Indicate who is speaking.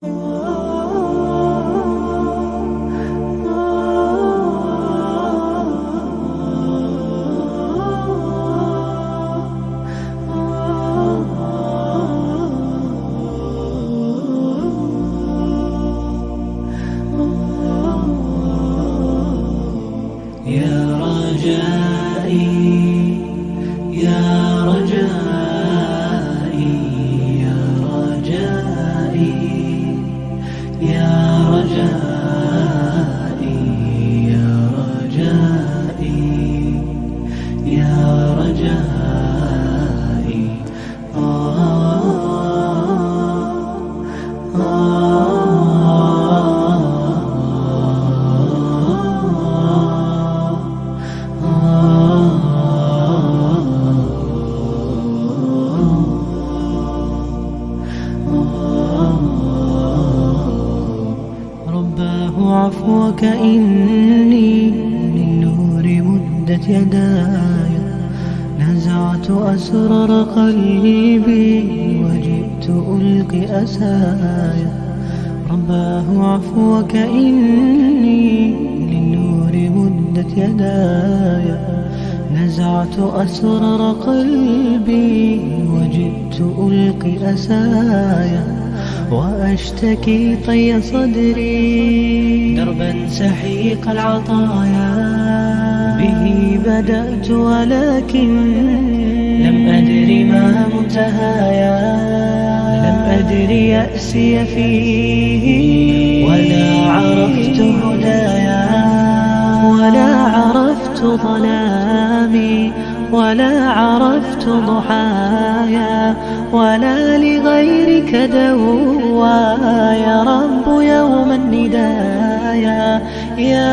Speaker 1: يا رجائي يا رجائي يا رجائي يا رجائي يا رجائي يا رجائي رباه عفوك إني للنور مدت يداي، نزعت أسرار قلبي وجئت ألقي أساي. رباه عفوك إني للنور مدت يداي، نزعت أسرار قلبي وجئت ألقي أساي. وأشتكي طي صدري دربا سحيق العطايا، به بدأت ولكن لم أدر ما منتهايا. لم أدر يأسي فيه ولا عرفت هدايا، ولا عرفت ظلامي ولا عرفت ضحايا، ولا لغيرك دوايا. رب يوم الندايا يا